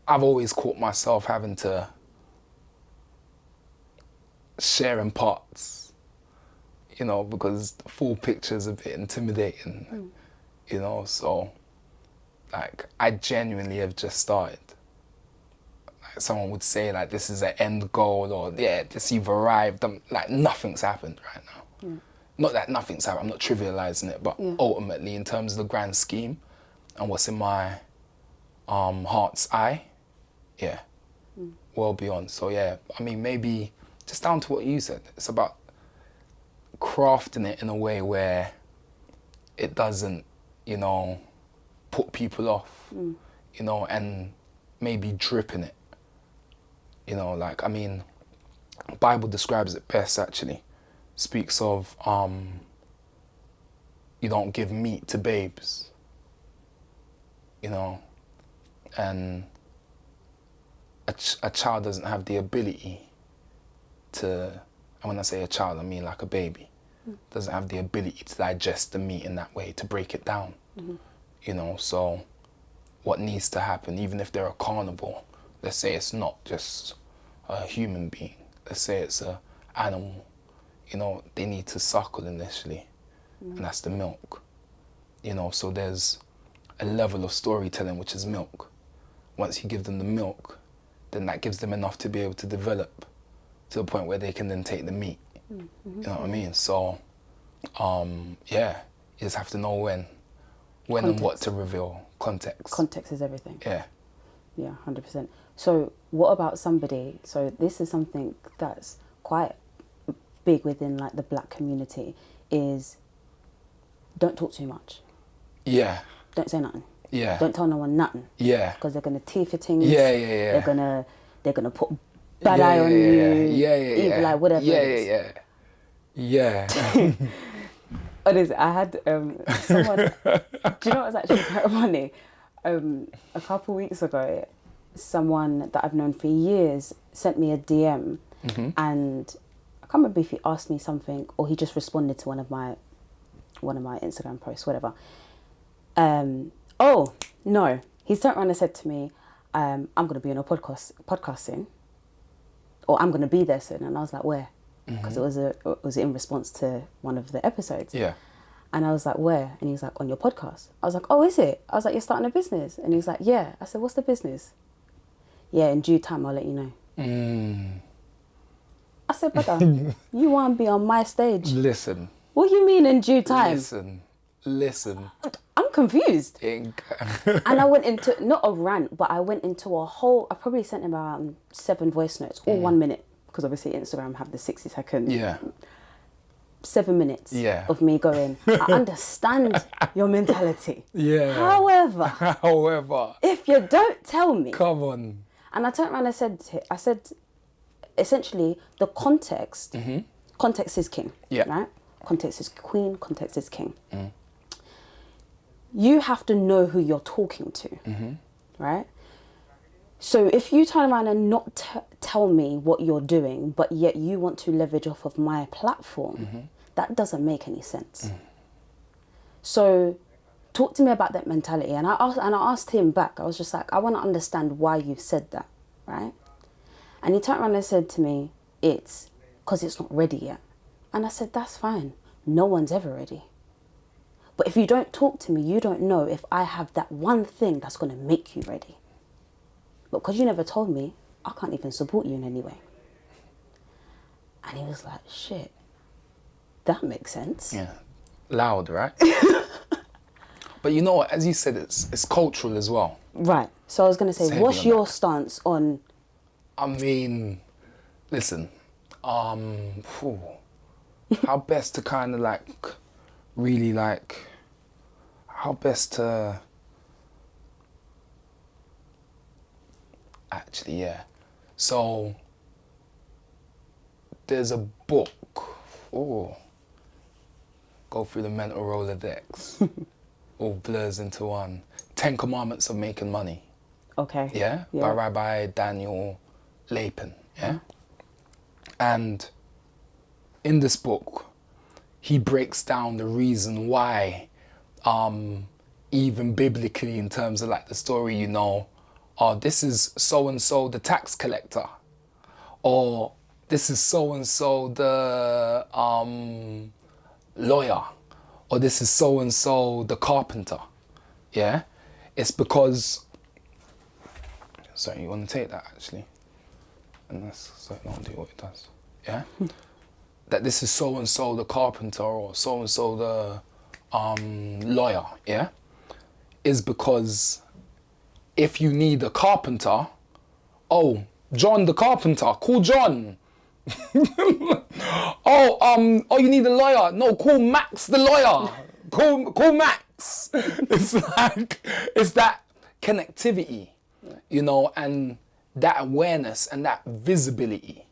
I've always caught myself having to share in parts, you know, because the full picture is a bit intimidating, you know? So, like, I genuinely have just started. Like, someone would say, like, this is an end goal, or, yeah, this you've arrived. Like, nothing's happened right now. Yeah. Not that nothing's happened, I'm not trivializing it, but ultimately, in terms of the grand scheme and what's in my heart's eye, yeah, well beyond. So, yeah, I mean, maybe just down to what you said. It's about crafting it in a way where it doesn't, you know, put people off, you know, and maybe dripping it. You know, like, I mean, the Bible describes it best, actually. Speaks of, you don't give meat to babes, you know, and a child doesn't have the ability to, and when I say a child, I mean like a baby, doesn't have the ability to digest the meat in that way, to break it down, you know. So what needs to happen, even if they're a carnivore, let's say it's not just a human being, let's say it's an animal, you know, they need to suckle initially, and that's the milk, you know. So there's a level of storytelling, which is milk. Once you give them the milk, then that gives them enough to be able to develop to the point where they can then take the meat. You know what I mean? So, yeah, you just have to know when Context. and what to reveal. Context. Context is everything. Yeah. Yeah, 100%. So what about somebody, so this is something that's quite big within like the black community, is don't talk too much. Yeah. Don't say nothing. Yeah. Don't tell no one nothing. Yeah. Because they're gonna teeth your things. Yeah, yeah, yeah. They're gonna put bad eye on you. Yeah, yeah, evil yeah. eye, whatever. Yeah, it is. yeah, yeah. Honestly, I had someone. Do you know what was actually quite funny? A couple weeks ago, someone that I've known for years sent me a DM, and I can't remember if he asked me something or he just responded to one of my Instagram posts, whatever. Oh no, he turned around and said to me, "I'm going to be on a podcast soon, or I'm going to be there soon." And I was like, "Where?" Because it was in response to one of the episodes. Yeah. And I was like, "Where?" And he was like, "On your podcast." I was like, "Oh, is it?" I was like, "You're starting a business?" And he was like, "Yeah." I said, "What's the business?" "Yeah, in due time, I'll let you know." I said, "Brother, you want to be on my stage?" Listen. What do you mean in due time? Listen. I'm confused. And I went into, not a rant, but I went into a whole, I probably sent him about 7 voice notes, all 1 minute, because obviously Instagram have the 60-second. Yeah. 7 minutes of me going, I understand your mentality. Yeah. However, if you don't tell me. Come on. And I turned around and I said, essentially, the context, context is king, right? Context is queen, context is king. You have to know who you're talking to, right? So if you turn around and not tell me what you're doing, but yet you want to leverage off of my platform, That doesn't make any sense. So talk to me about that mentality. And I asked him back, I was just like, I want to understand why you've said that, right? And he turned around and said to me, it's because it's not ready yet. And I said, that's fine. No one's ever ready. But if you don't talk to me, you don't know if I have that one thing that's going to make you ready. But because you never told me, I can't even support you in any way. And he was like, shit, that makes sense. Yeah. Loud, right? But you know what, as you said, it's cultural as well. Right. So I was going to say, what's your stance on... I mean, listen, how best to kind of like, really like, how best to, actually, yeah. So, there's a book, go through the mental Rolodex, all blurs into one. 10 Commandments of Making Money. Okay. Yeah? By Rabbi Daniel Lapin, yeah? And in this book, he breaks down the reason why, even biblically in terms of like the story, you know, this is so-and-so the tax collector, or this is so-and-so the lawyer, or this is so-and-so the carpenter, yeah? It's because, sorry, you want to take that actually? And that's so it don't do what it does, yeah? That this is so-and-so the carpenter or so-and-so the lawyer, yeah? Is because if you need a carpenter, John the carpenter, call John. You need a lawyer? No, call Max the lawyer. Call Max. It's like, it's that connectivity, you know, and that awareness and that visibility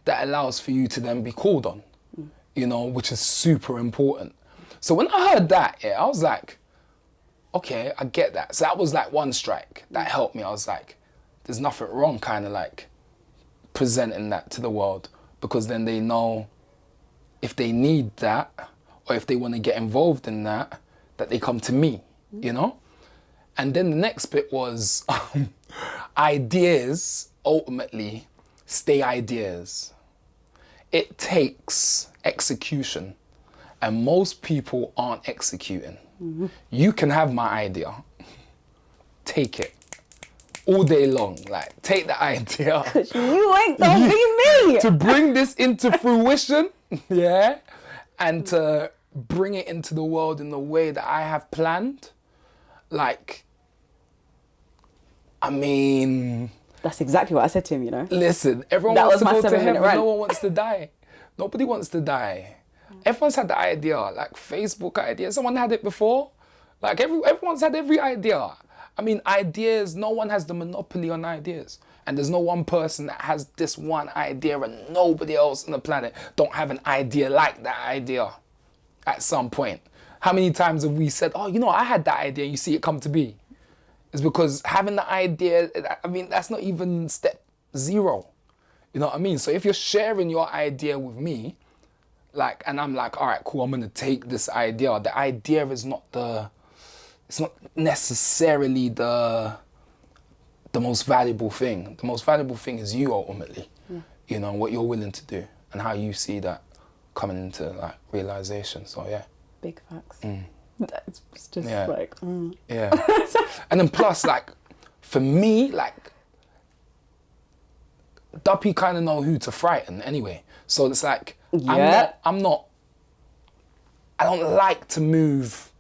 that allows for you to then be called on, you know, which is super important. So when I heard that, I was like, okay, I get that. So that was like one strike that helped me. I was like, there's nothing wrong kind of like presenting that to the world, because then they know if they need that or if they want to get involved in that, that they come to me, you know? And then the next bit was ideas ultimately stay ideas. It takes execution, and most people aren't executing. You can have my idea, take it all day long, like take the idea. Cause you ain't gonna be me. To bring this into fruition, yeah, and to bring it into the world in the way that I have planned, like, I mean... That's exactly what I said to him, you know. Listen, everyone That wants was to my go to 7-minute heaven, rant. no one wants to die. Nobody wants to die. Everyone's had the idea, like Facebook idea. Someone had it before. Like everyone's had every idea. I mean, ideas, no one has the monopoly on ideas. And there's no one person that has this one idea and nobody else on the planet don't have an idea like that idea at some point. How many times have we said, oh, you know, I had that idea, and you see it come to be? It's because having the idea, I mean, that's not even step 0. You know what I mean? So if you're sharing your idea with me, like, and I'm like, all right, cool, I'm gonna take this idea. The idea is not it's not necessarily the most valuable thing. The most valuable thing is you ultimately, you know, what you're willing to do and how you see that coming into like realization. So yeah. Big facts. That's just like... Yeah. And then plus, like, for me, like, Duppy kind of know who to frighten anyway. So it's like, I don't like to move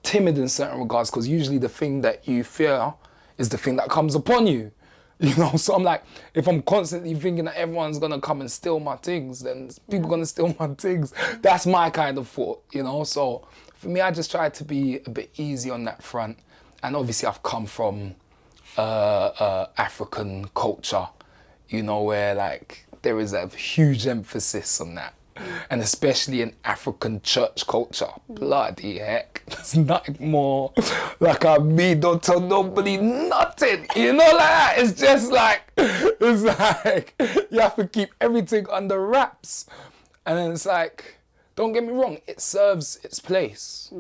timid in certain regards, because usually the thing that you fear is the thing that comes upon you. You know, so I'm like, if I'm constantly thinking that everyone's gonna come and steal my things, then people gonna steal my things. That's my kind of thought, you know. So for me, I just try to be a bit easy on that front. And obviously I've come from African culture, you know, where like there is a huge emphasis on that. And especially in African church culture, bloody heck, there's nothing more like don't tell nobody nothing, you know, like that. It's just like, it's like, you have to keep everything under wraps. And then it's like, don't get me wrong, it serves its place.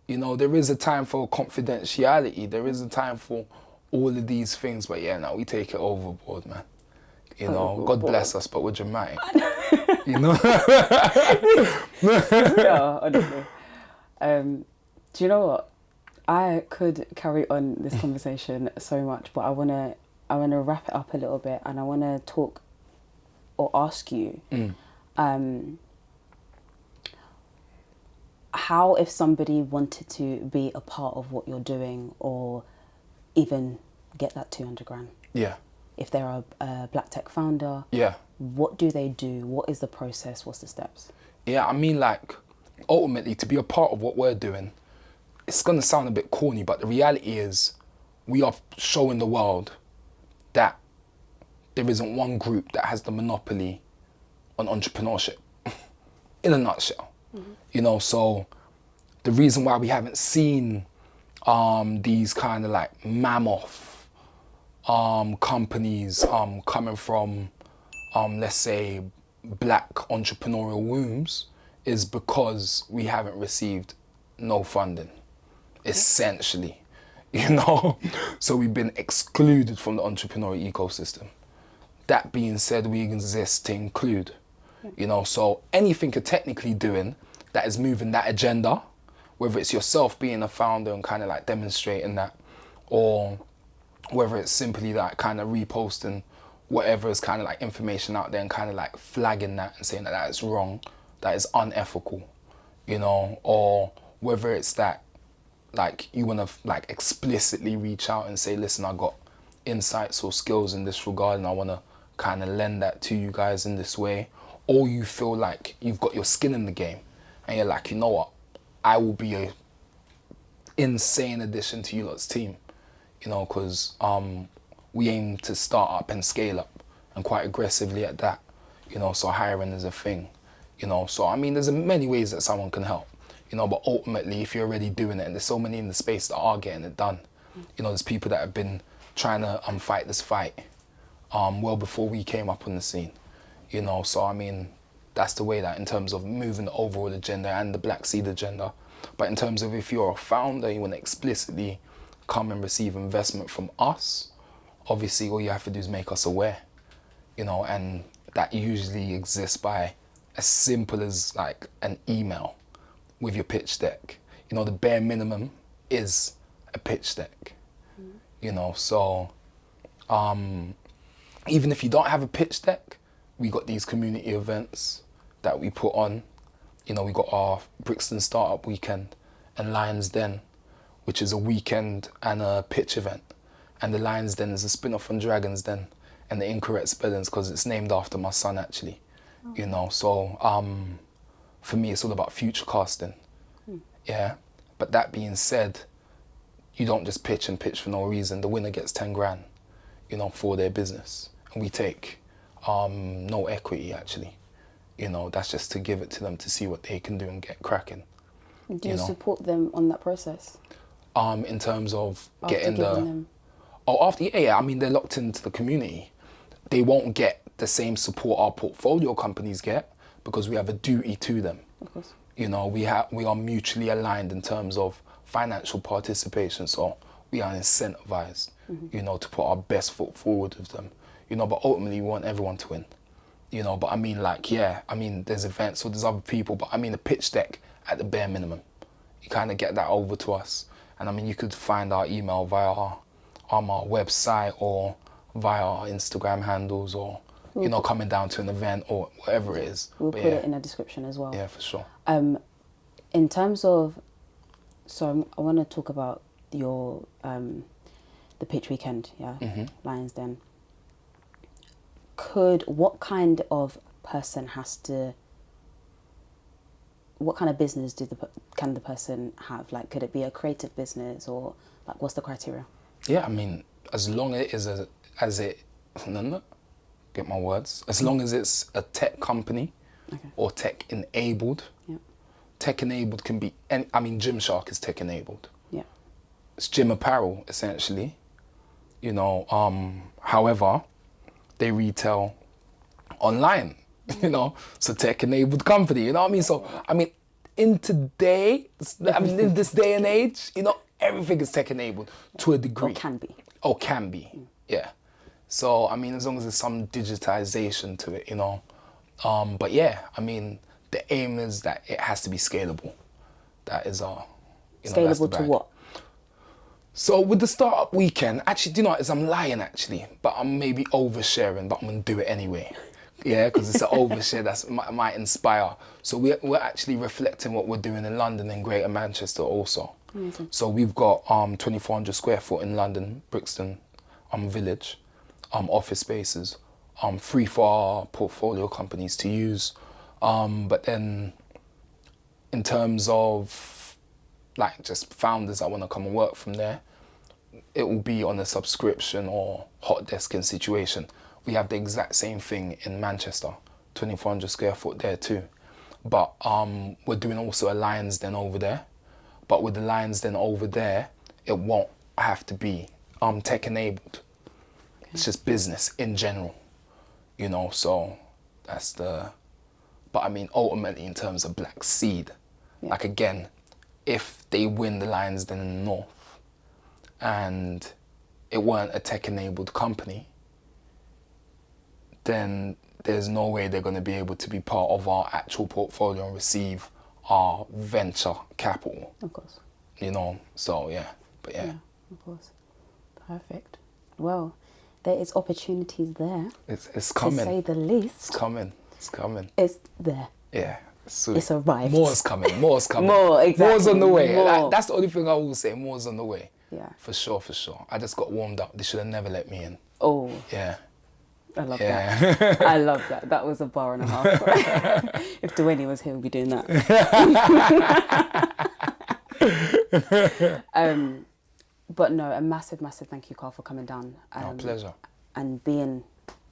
You know, there is a time for confidentiality. There is a time for all of these things. But yeah, now we take it overboard, man. You know, God bless us, but we're dramatic. You know? Yeah, honestly. Do you know what? I could carry on this conversation so much, but I wanna wrap it up a little bit, and I wanna talk or ask you, how, if somebody wanted to be a part of what you're doing, or even get that 200 grand? Yeah. If they're a black tech founder, Yeah. what do they do? What is the process? What's the steps? Yeah, I mean, like, ultimately, to be a part of what we're doing, it's going to sound a bit corny, but the reality is we are showing the world that there isn't one group that has the monopoly on entrepreneurship, in a nutshell. You know, so the reason why we haven't seen these kind of like mammoth companies coming from, let's say, black entrepreneurial wombs is because we haven't received no funding, essentially, you know? So we've been excluded from the entrepreneurial ecosystem. That being said, we exist to include, you know, so anything you're technically doing that is moving that agenda, whether it's yourself being a founder and kind of like demonstrating that, or whether it's simply like kind of reposting whatever is kind of like information out there and kind of like flagging that and saying that that is wrong, that is unethical, you know, or whether it's that like you want to like explicitly reach out and say, listen, I got insights or skills in this regard and I want to kind of lend that to you guys in this way, or you feel like you've got your skin in the game and you're like, you know what, I will be a insane addition to you lot's team, you know, because we aim to start up and scale up, and quite aggressively at that, you know, so hiring is a thing, you know, so I mean there's many ways that someone can help, you know, but ultimately if you're already doing it, and there's so many in the space that are getting it done, you know, there's people that have been trying to fight this fight well before we came up on the scene, you know, so I mean that's the way that in terms of moving the overall agenda and the Black Seed agenda. But in terms of if you're a founder, you want to explicitly come and receive investment from us, obviously all you have to do is make us aware, you know, and that usually exists by as simple as like an email with your pitch deck. You know, the bare minimum is a pitch deck, you know, so even if you don't have a pitch deck, we got these community events that we put on. You know, we got our Brixton Startup Weekend and Lions Den, which is a weekend and a pitch event. And the Lions Den is a spin-off from Dragon's Den, and the incorrect spellings because it's named after my son actually. You know, so for me it's all about future casting. Yeah, but that being said, you don't just pitch and pitch for no reason. The winner gets 10 grand, you know, for their business, and we take no equity actually. You know, that's just to give it to them to see what they can do and get cracking. Do you support them on that process? In terms of After getting giving them... yeah, I mean, they're locked into the community. They won't get the same support our portfolio companies get because we have a duty to them. Of course. You know, we are mutually aligned in terms of financial participation, so we are incentivized, you know, to put our best foot forward with them. You know, but ultimately we want everyone to win. You know, but I mean, like, yeah, I mean, there's events, so there's other people, but I mean, a pitch deck at the bare minimum. You kind of get that over to us. And I mean, you could find our email via our website or via our Instagram handles, or, you know, coming down to an event or whatever it is. We'll but put it in the description as well. Yeah, for sure. In terms of, so I want to talk about your, the pitch weekend, yeah, Lions Den. What kind of person what kind of business can the person have? Like, could it be a creative business, or like, what's the criteria? Yeah, I mean, as long as it is get my words, as long as it's a tech company or tech enabled. Yeah. Tech enabled can be, I mean, Gymshark is tech enabled. Yeah. It's gym apparel essentially, you know. However, they retail online you know, so tech-enabled company, you know what I mean? So, I mean, in this day and age, you know, everything is tech-enabled to a degree. Or can be. Oh, can be, yeah. So, I mean, as long as there's some digitization to it, you know. But yeah, I mean, the aim is that it has to be scalable. That is our, you know, that's the Scalable to bag. what? So with the startup weekend, actually, do you know what, I'm lying actually, but I'm maybe oversharing, but I'm gonna do it anyway. Yeah, because it's an overshare that might inspire. So we're actually reflecting what we're doing in London and Greater Manchester also. Amazing. So we've got 2,400 square foot in London, Brixton Village, office spaces, free for our portfolio companies to use. But then in terms of like just founders that want to come and work from there, it will be on a subscription or hot desking situation. We have the exact same thing in Manchester, 2,400 square foot there too. But we're doing also a Lions Den over there. But with the Lions Den over there, it won't have to be tech enabled. It's just business in general, you know, so that's the, but I mean, ultimately in terms of Black Seed, like again, if they win the Lions Den in the North and it weren't a tech enabled company, then there's no way they're going to be able to be part of our actual portfolio and receive our venture capital. Of course. You know, so yeah, but yeah. Yeah, of course. Perfect. Well, there is opportunities there. It's coming. To say the least. It's coming. It's coming. It's there. Yeah. Sweet. It's arrived. More's coming. More's coming. More, exactly. More's on the way. More. That's the only thing I will say. More's on the way. Yeah. For sure, for sure. I just got warmed up. They should have never let me in. Oh. Yeah. I love Yeah. that. I love that. That was a bar and a half. If Dwayne was here, we'd be doing that. But no, a massive, massive thank you, Karl, for coming down. Our pleasure. And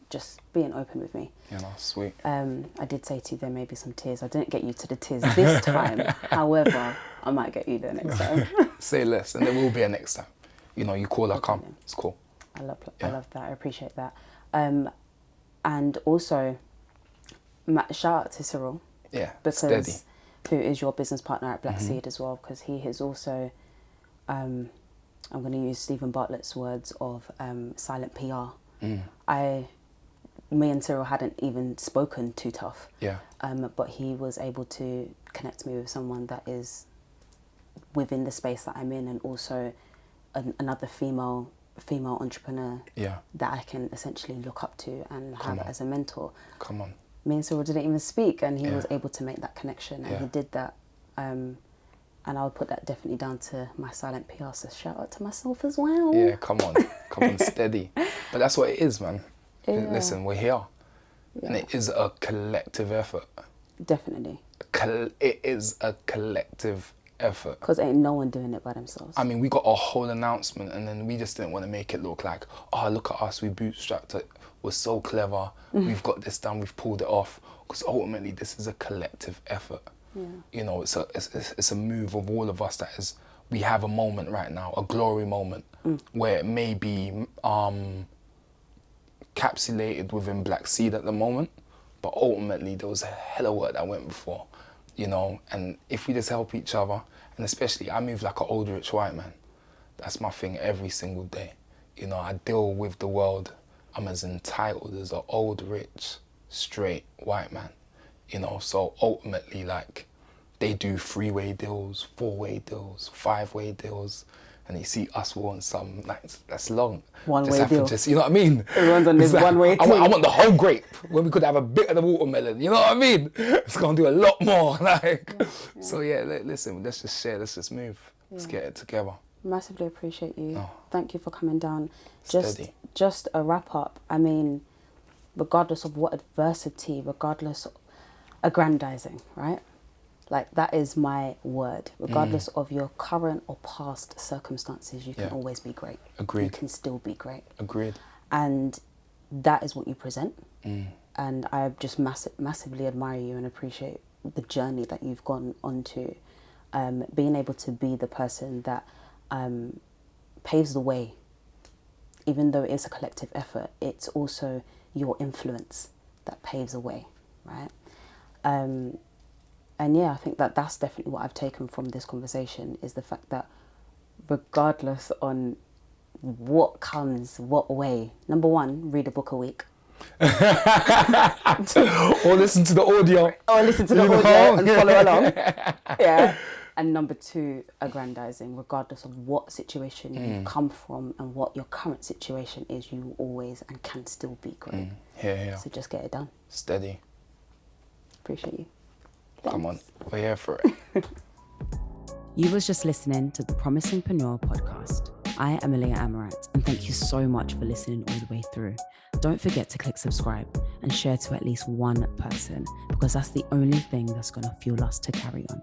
just being open with me. You know, sweet. I did say to you there may be some tears. I didn't get you to the tears this time. However, I might get you there next time. Say less, and there will be a next time. You know, you call, I come. It's cool. I love that. I appreciate that. And also, shout out to Cyril. Yeah, because steady. Who is your business partner at Black Seed as well, because he has also, I'm going to use Stephen Bartlett's words of silent PR. Me and Cyril hadn't even spoken too tough. Yeah. But he was able to connect me with someone that is within the space that I'm in, and also another female entrepreneur that I can essentially look up to and have as a mentor. Come on. Me and Cyril didn't even speak, and he was able to make that connection, and he did that. And I would put that definitely down to my silent PR, so shout out to myself as well. Yeah, come on, steady. But that's what it is, man. Yeah. Listen, we're here, and it is a collective effort. Definitely. It is a collective effort. Because ain't no one doing it by themselves. I mean, we got a whole announcement, and then we just didn't want to make it look like, oh, look at us, we bootstrapped it, we're so clever, we've got this done, we've pulled it off. Because ultimately, this is a collective effort. Yeah. You know, it's a move of all of us that is, we have a moment right now, a glory moment, where it may be encapsulated within Black Seed at the moment, but ultimately there was a hell of work that went before, you know, and if we just help each other, and especially I move like an old rich white man, that's my thing every single day. You know, I deal with the world, I'm as entitled as an old rich straight white man, you know, so ultimately like they do 3-way deals, 4-way deals, 5-way deals, and you see us want some, like, that's long. One-way deal. You know what I mean? Everyone's on this like, one-way deal. I want the whole grape when we could have a bit of the watermelon, you know what I mean? It's going to do a lot more, like. Yeah. So yeah, listen, let's just share, let's just move. Let's get it together. Massively appreciate you. Oh. Thank you for coming down. Just a wrap up, I mean, regardless of what adversity, regardless of aggrandizing, right? Like, that is my word. Regardless of your current or past circumstances, you can always be great. Agreed. You can still be great. Agreed. And that is what you present. And I just massively admire you and appreciate the journey that you've gone onto. Being able to be the person that paves the way. Even though it's a collective effort, it's also your influence that paves the way. right? And yeah, I think that that's definitely what I've taken from this conversation, is the fact that regardless on what comes, what way, number one, read a book a week. Or listen to the audio. Or listen to the You audio know? and follow along. Yeah. And number two, aggrandizing, regardless of what situation you've come from and what your current situation is, you always and can still be great. Yeah. So just get it done. Steady. Appreciate you. Come on, Thanks. we're here for it. You was just listening to the Promisingpreneur podcast. I am Aahliyah Amerat, and thank you so much for listening all the way through. Don't forget to click subscribe and share to at least one person, because that's the only thing that's going to fuel us to carry on.